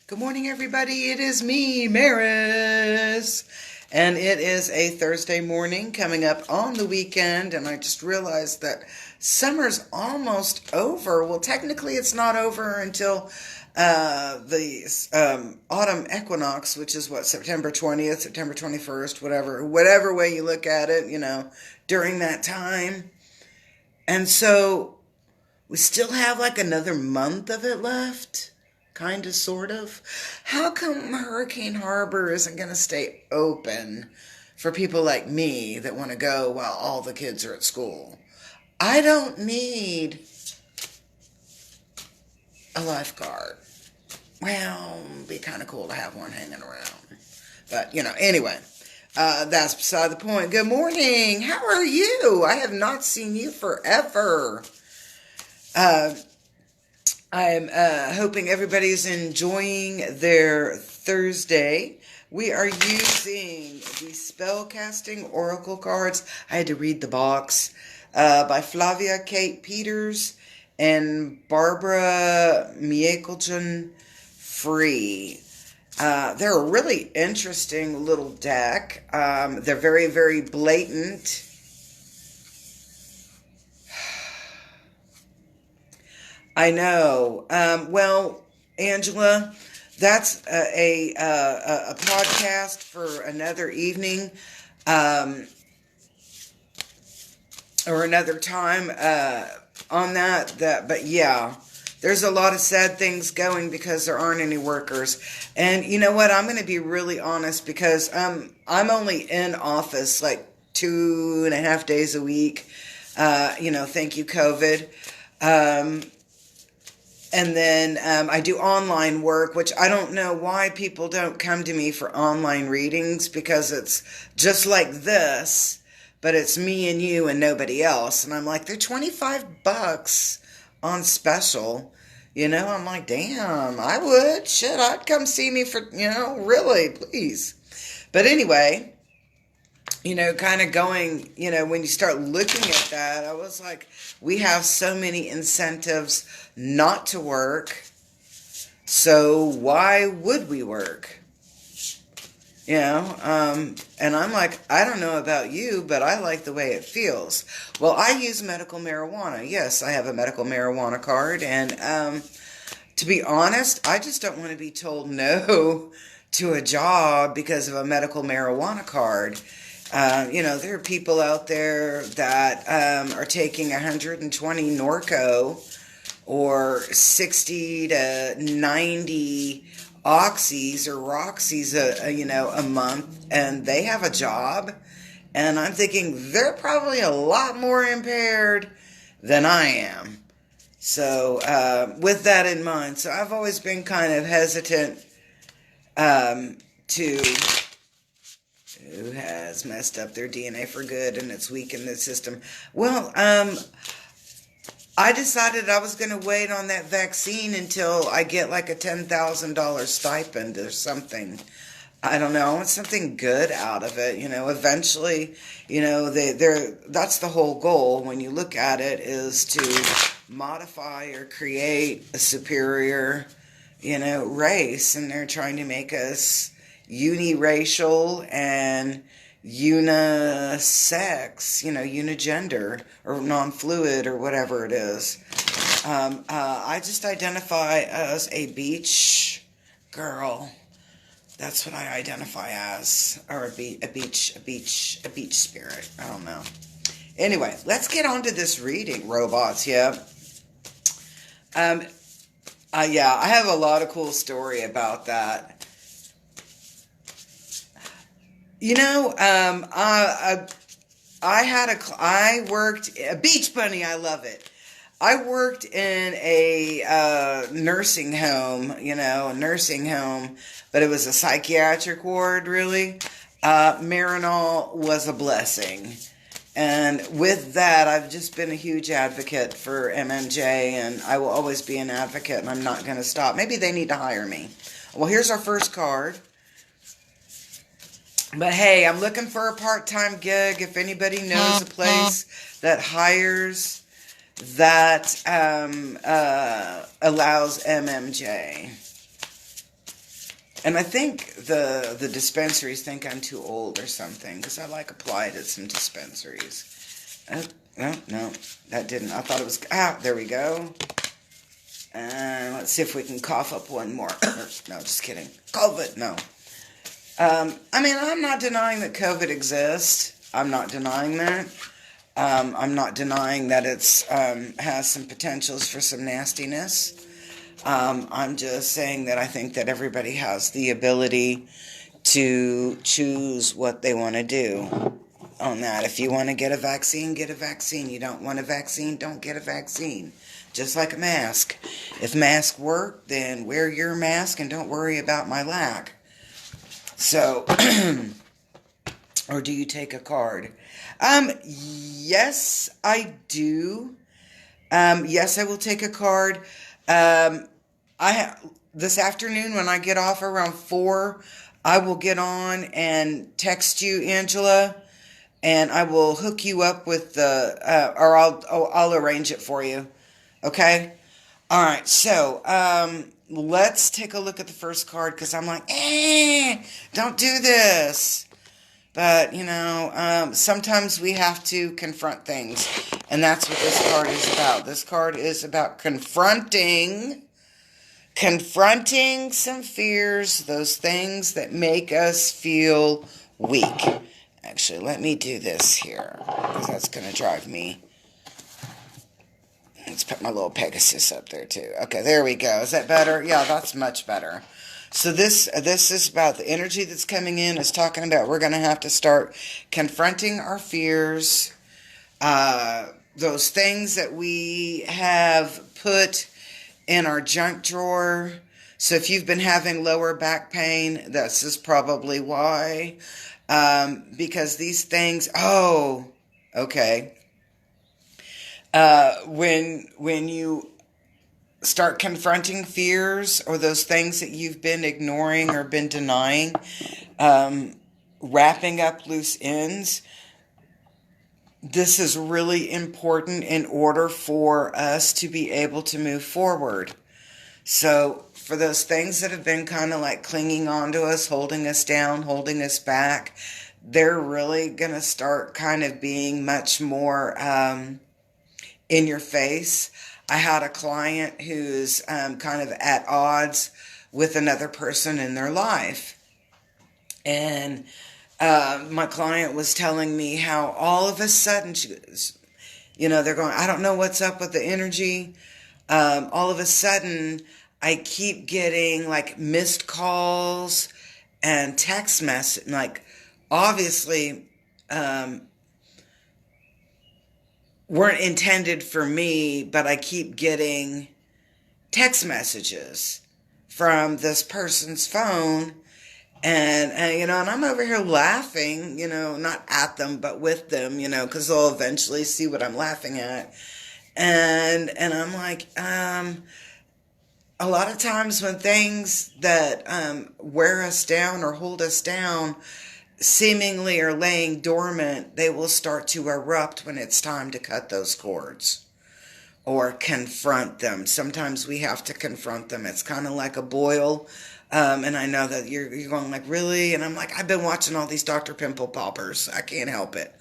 Good morning, everybody. It is me, Maris. And it is a Thursday morning coming up on the weekend. And I just realized that summer's almost over. Well, technically, it's not over until the autumn equinox, which is what, September 20th, September 21st, whatever way you look at it, during that time. And so we still have like another month of it left. Kind of, sort of. How come Hurricane Harbor isn't going to stay open for people like me that want to go while all the kids are at school? I don't need a lifeguard. Well, it'd be kind of cool to have one hanging around. But, anyway, that's beside the point. Good morning. How are you? I have not seen you forever. I'm hoping everybody's enjoying their Thursday. We are using the Spellcasting Oracle cards. I had to read the box by Flavia Kate Peters and Barbara Miekelchen Free. They're a really interesting little deck. They're very, very blatant. I know. Well, Angela, that's a podcast for another evening, or another time on that. But yeah, there's a lot of sad things going because there aren't any workers. And you know what? I'm going to be really honest because I'm only in office like 2.5 days a week. Thank you, COVID. And then I do online work, which I don't know why people don't come to me for online readings, because it's just like this, but it's me and you and nobody else. And I'm like, they're $25 on special. I'm like, damn, I would. Shit, I'd come see me for, really, please. But anyway, kind of going, when you start looking at that, I was like, we have so many incentives not to work. So why would we work? And I'm like, I don't know about you, but I like the way it feels. Well, I use medical marijuana. Yes, I have a medical marijuana card. And to be honest, I just don't want to be told no to a job because of a medical marijuana card. There are people out there that are taking 120 Norco or 60 to 90 Oxys or Roxys a month, and they have a job. And I'm thinking they're probably a lot more impaired than I am. So with that in mind, so I've always been kind of hesitant to... Who has messed up their DNA for good and it's weakened the system? Well, I decided I was going to wait on that vaccine until I get like a $10,000 stipend or something. I don't know. I want something good out of it. Eventually, that's the whole goal when you look at it, is to modify or create a superior, race. And they're trying to make us uniracial and unisex, unigender or non-fluid or whatever it is. I just identify as a beach girl. That's what I identify as, or a beach spirit. I don't know. Anyway, let's get on to this reading, robots. Yeah. I have a lot of cool story about that. I worked a beach bunny. I love it. I worked in a nursing home, but it was a psychiatric ward, really. Marinol was a blessing. And with that, I've just been a huge advocate for MMJ, and I will always be an advocate, and I'm not going to stop. Maybe they need to hire me. Well, here's our first card. But hey, I'm looking for a part-time gig. If anybody knows a place that hires, that allows MMJ. And I think the dispensaries think I'm too old or something, because I like applied at some dispensaries. No, that didn't. I thought it was, there we go. And let's see if we can cough up one more. No, just kidding. COVID, no. I mean, I'm not denying that COVID exists. I'm not denying that. I'm not denying that it's has some potentials for some nastiness. I'm just saying that I think that everybody has the ability to choose what they want to do on that. If you want to get a vaccine, get a vaccine. You don't want a vaccine, don't get a vaccine. Just like a mask. If masks work, then wear your mask and don't worry about my lack. So, or do you take a card? Yes, I do. Yes, I will take a card. This afternoon when I get off around 4, I will get on and text you, Angela, and I will hook you up with or I'll arrange it for you. Okay? All right, so let's take a look at the first card, because I'm like, don't do this. But, sometimes we have to confront things, and that's what this card is about. This card is about confronting some fears, those things that make us feel weak. Actually, let me do this here, because that's going to drive me. Let's put my little Pegasus up there too. Okay, there we go. Is that better? Yeah, that's much better. So this is about the energy that's coming in. It's talking about we're going to have to start confronting our fears, those things that we have put in our junk drawer. So if you've been having lower back pain, this is probably why. Because these things, okay. When you start confronting fears or those things that you've been ignoring or been denying, wrapping up loose ends, this is really important in order for us to be able to move forward. So for those things that have been kind of like clinging on to us, holding us down, holding us back, they're really going to start kind of being much more in your face. I had a client who's kind of at odds with another person in their life. And my client was telling me how all of a sudden, she goes, they're going, I don't know what's up with the energy. All of a sudden, I keep getting like missed calls and text messages, like obviously weren't intended for me, but I keep getting text messages from this person's phone. And I'm over here laughing, not at them, but with them, because they'll eventually see what I'm laughing at. And I'm like, a lot of times when things that wear us down or hold us down seemingly are laying dormant, they will start to erupt when it's time to cut those cords or confront them. Sometimes we have to confront them. It's kind of like a boil. And I know that you're going like, really? And I'm like, I've been watching all these Dr. Pimple Poppers. I can't help it.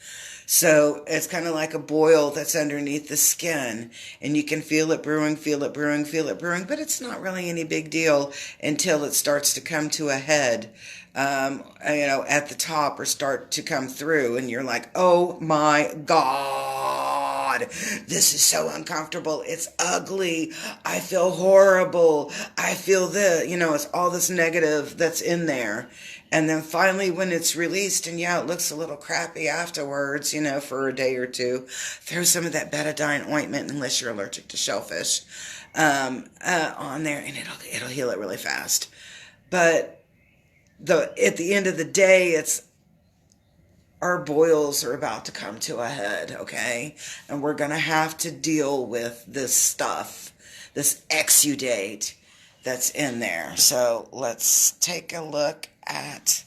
So it's kind of like a boil that's underneath the skin, and you can feel it brewing, but it's not really any big deal until it starts to come to a head, at the top, or start to come through, and you're like, oh my God, this is so uncomfortable. It's ugly. I feel horrible. I feel it's all this negative that's in there. And then finally, when it's released, and it looks a little crappy afterwards, for a day or two, throw some of that betadine ointment, unless you're allergic to shellfish, on there, and it'll heal it really fast. But at the end of the day, it's our boils are about to come to a head, okay? And we're going to have to deal with this stuff, this exudate that's in there. So let's take a look at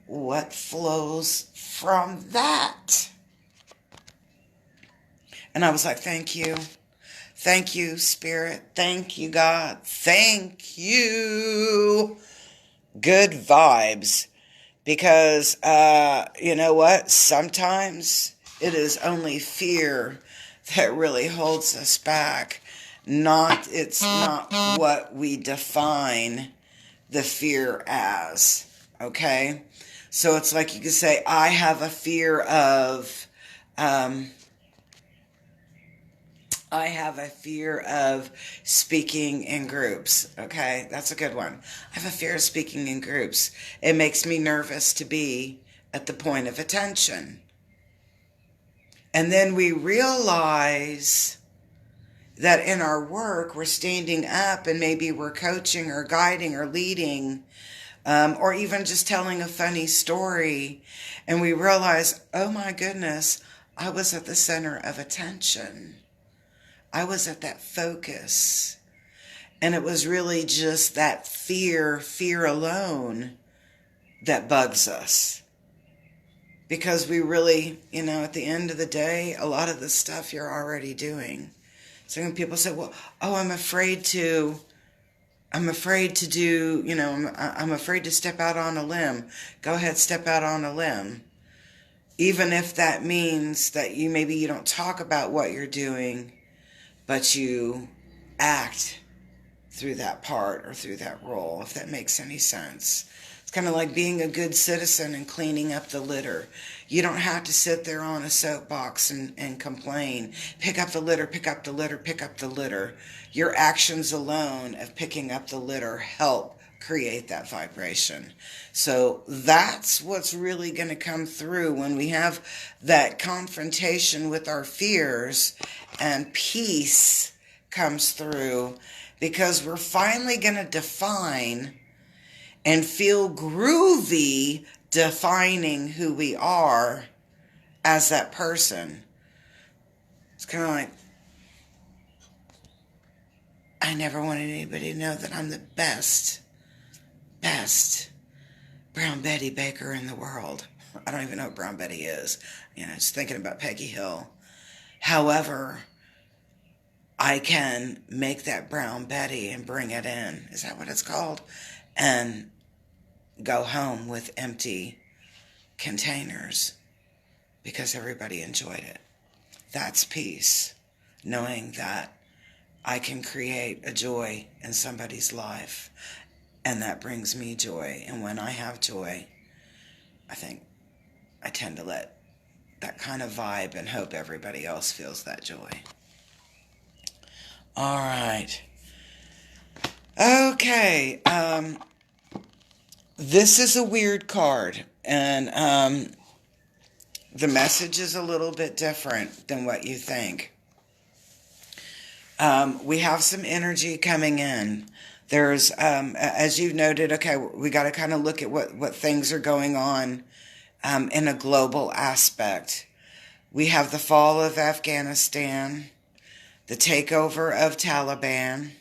what flows from that. And I was like, thank you. Thank you, Spirit. Thank you, God. Thank you. good vibes. Because, you know what? Sometimes it is only fear that really holds us back. It's not what we define the fear as. Okay? So it's like you could say, I have a fear of, um, I have a fear of speaking in groups. Okay, that's a good one. I have a fear of speaking in groups. It makes me nervous to be at the point of attention. And then we realize that in our work, we're standing up and maybe we're coaching or guiding or leading, or even just telling a funny story. And we realize, oh my goodness, I was at the center of attention. I was at that focus. And it was really just that fear alone that bugs us. Because we really, at the end of the day, a lot of the stuff you're already doing. So when people say, well, oh, I'm afraid to do, I'm afraid to step out on a limb. Go ahead, step out on a limb. Even if that means that maybe you don't talk about what you're doing, but you act through that part or through that role, if that makes any sense. It's kind of like being a good citizen and cleaning up the litter. You don't have to sit there on a soapbox and complain. Pick up the litter, pick up the litter, pick up the litter. Your actions alone of picking up the litter help create that vibration. So that's what's really going to come through when we have that confrontation with our fears, and peace comes through, because we're finally going to define and feel groovy defining who we are as that person. It's kind of like, I never wanted anybody to know that I'm the best Brown Betty baker in the world. I don't even know what Brown Betty is. Just thinking about Peggy Hill. However, I can make that Brown Betty and bring it in. Is that what it's called? And go home with empty containers because everybody enjoyed it. That's peace. Knowing that I can create a joy in somebody's life, and that brings me joy. And when I have joy, I think I tend to let that kind of vibe and hope everybody else feels that joy. All right. Okay. This is a weird card, and the message is a little bit different than what you think. We have some energy coming in. There's, as you've noted, okay, we got to kind of look at what things are going on in a global aspect. We have the fall of Afghanistan, the takeover of Taliban,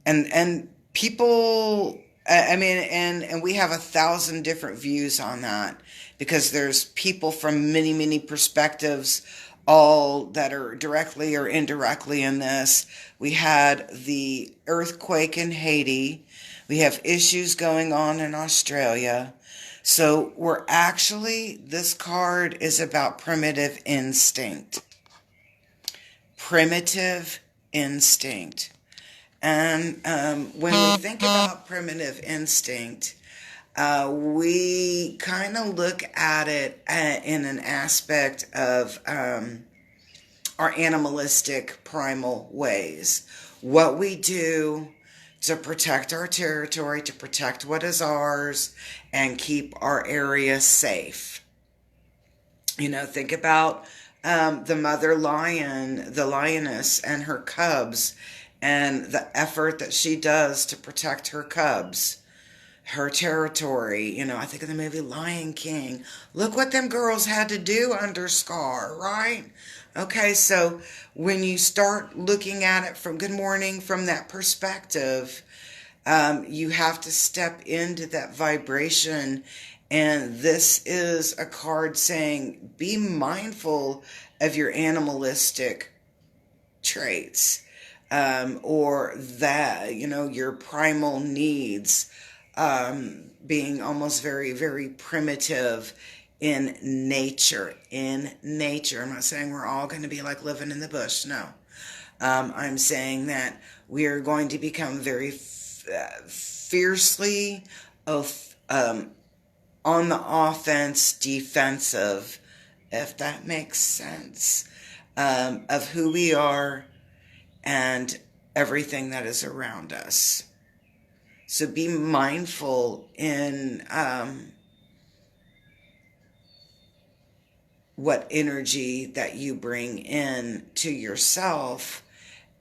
and people, and we have 1,000 different views on that, because there's people from many, many perspectives, all that are directly or indirectly in this. We had the earthquake in Haiti. We have issues going on in Australia. So this card is about primitive instinct. Primitive instinct. And when we think about primitive instinct, we kind of look at it in an aspect of our animalistic primal ways. What we do to protect our territory, to protect what is ours, and keep our area safe. Think about the mother lion, the lioness, and her cubs, and the effort that she does to protect her cubs, her territory. I think of the movie Lion King. Look what them girls had to do under Scar, right? Okay, so when you start looking at it from that perspective, you have to step into that vibration. And this is a card saying, be mindful of your animalistic traits. or that, your primal needs being almost very, very primitive in nature. In nature. I'm not saying we're all going to be like living in the bush. No. I'm saying that we are going to become very fiercely on the offense, defensive, if that makes sense, of who we are and everything that is around us. So be mindful in what energy that you bring in to yourself,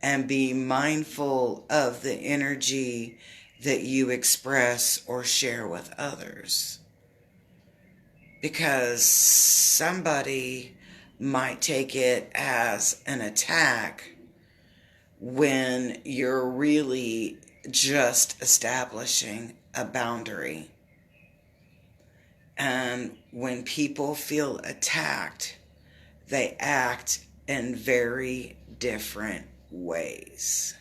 and be mindful of the energy that you express or share with others. Because somebody might take it as an attack when you're really just establishing a boundary. And when people feel attacked, they act in very different ways.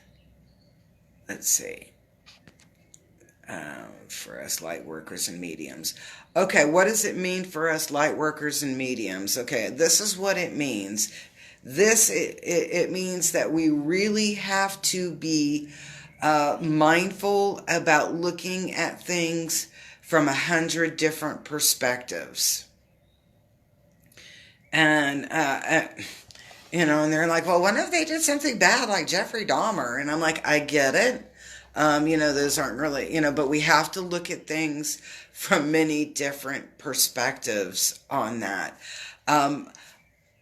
Let's see. For us light workers and mediums. Okay, what does it mean for us light workers and mediums? Okay, this is what it means. It means that we really have to be mindful about looking at things from 100 different perspectives. And and they're like, well, what if they did something bad like Jeffrey Dahmer? And I'm like, I get it. Those aren't really, but we have to look at things from many different perspectives on that.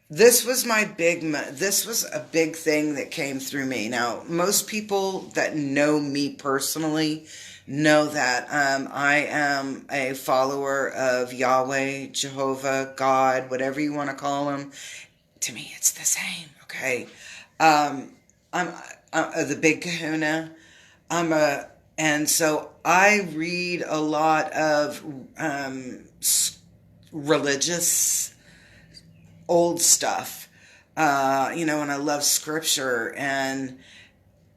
This was a big thing that came through me. Now, most people that know me personally know that I am a follower of Yahweh, Jehovah, God, whatever you want to call him. To me, it's the same, okay? I'm the big kahuna. And so I read a lot of religious old stuff, and I love scripture, and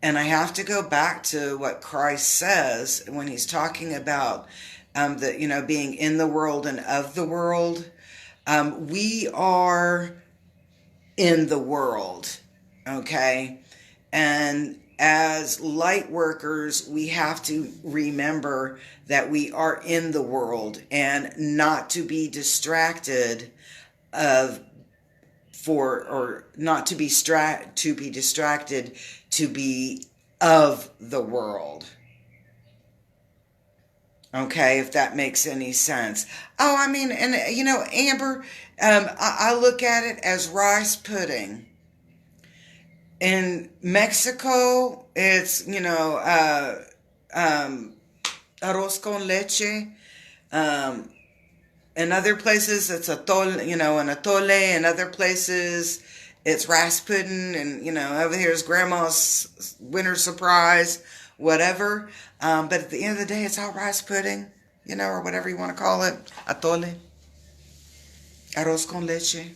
I have to go back to what Christ says when he's talking about being in the world and of the world. We are in the world, okay? And as light workers, we have to remember that we are in the world and not to be distracted to be of the world. Okay, if that makes any sense. Oh, I mean, and Amber, I look at it as rice pudding. In Mexico, it's, arroz con leche. In other places, it's atole, an atole. In other places, it's rice pudding. And, over here is grandma's winter surprise, whatever. But at the end of the day, it's all rice pudding, or whatever you want to call it. Atole. Arroz con leche.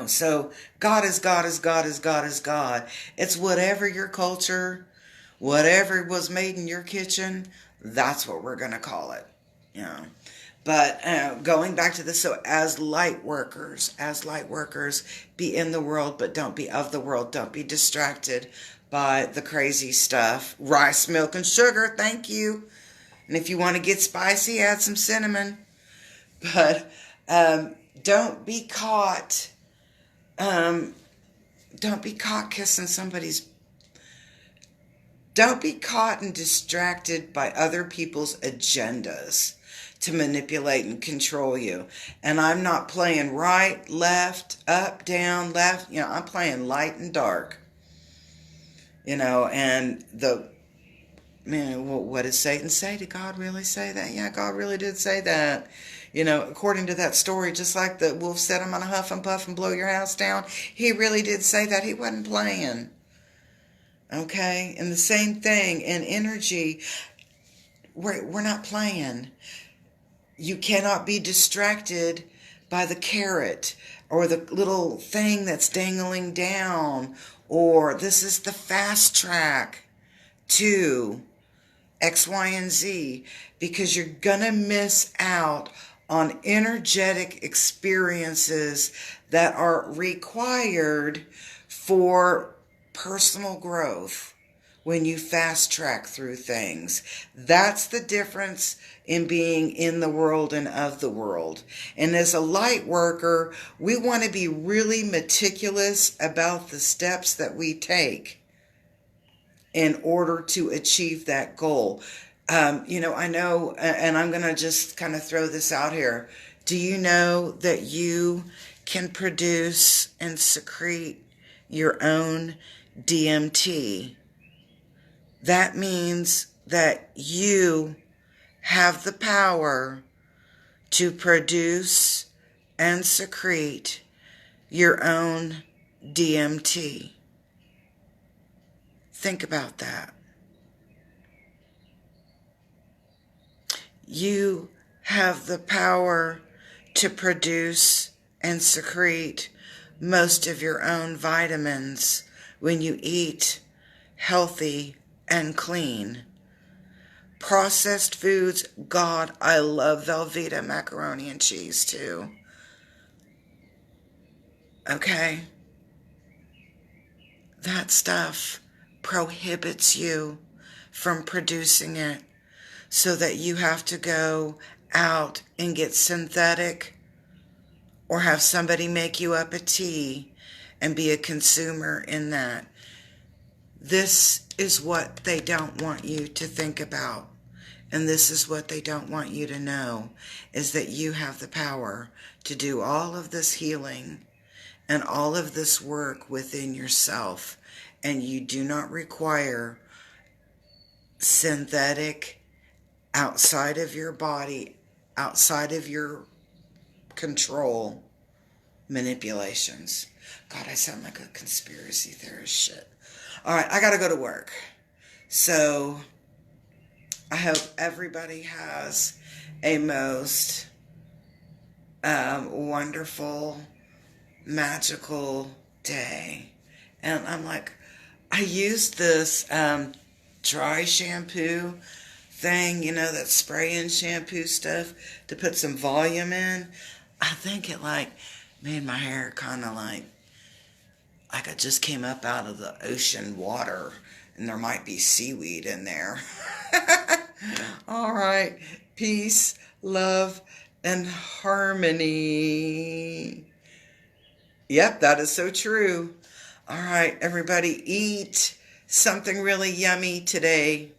So God is God is God is God is God. It's whatever your culture, whatever was made in your kitchen, that's what we're going to call it. But going back to this, so as light workers, be in the world, but don't be of the world. Don't be distracted by the crazy stuff. Rice, milk, and sugar, thank you. And if you want to get spicy, add some cinnamon. But don't be caught. Don't be caught kissing somebody's. Don't be caught and distracted by other people's agendas to manipulate and control you. And I'm not playing right, left, up, down, left. I'm playing light and dark. And what did Satan say? Did God really say that? Yeah, God really did say that. According to that story, just like the wolf said, I'm going to huff and puff and blow your house down. He really did say that. He wasn't playing. Okay? And the same thing in energy. We're not playing. You cannot be distracted by the carrot or the little thing that's dangling down or this is the fast track to X, Y, and Z, because you're going to miss out on energetic experiences that are required for personal growth when you fast track through things. That's the difference in being in the world and of the world. And as a light worker, we want to be really meticulous about the steps that we take in order to achieve that goal. I know, and I'm going to just kind of throw this out here. Do you know that you can produce and secrete your own DMT? That means that you have the power to produce and secrete your own DMT. Think about that. You have the power to produce and secrete most of your own vitamins when you eat healthy and clean. Processed foods, God, I love Velveeta macaroni and cheese too. Okay? That stuff prohibits you from producing it, so that you have to go out and get synthetic or have somebody make you up a tea and be a consumer in that. This is what they don't want you to think about. And this is what they don't want you to know, is that you have the power to do all of this healing and all of this work within yourself. And you do not require synthetic, outside of your body, outside of your control, manipulations. God, I sound like a conspiracy theorist shit. All right, I got to go to work. So I hope everybody has a most wonderful, magical day. And I'm like, I used this dry shampoo thing, that spray-in shampoo stuff to put some volume in. I think it made my hair kind of like I just came up out of the ocean water, and there might be seaweed in there. All right. Peace, love, and harmony. Yep, that is so true. All right, everybody, eat something really yummy today.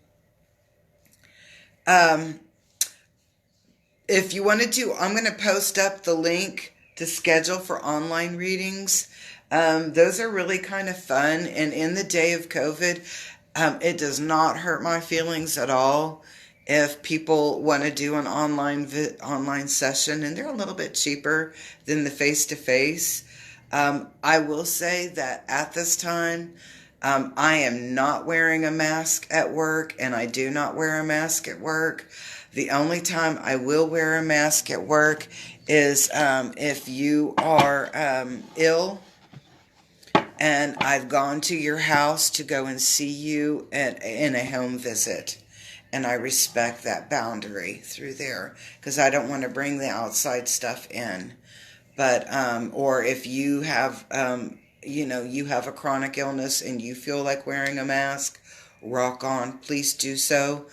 If you wanted to, I'm going to post up the link to schedule for online readings. Those are really kind of fun. And in the day of COVID, it does not hurt my feelings at all if people want to do an online session, and they're a little bit cheaper than the face-to-face. I will say that at this time, I am not wearing a mask at work, and I do not wear a mask at work. The only time I will wear a mask at work is if you are ill and I've gone to your house to go and see you in a home visit. And I respect that boundary through there because I don't want to bring the outside stuff in. But, or if you have, you have a chronic illness and you feel like wearing a mask, rock on, please do so.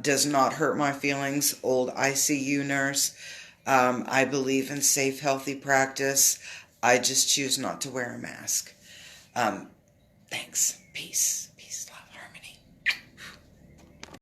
Does not hurt my feelings, old ICU nurse. I believe in safe, healthy practice. I just choose not to wear a mask. Thanks. Peace.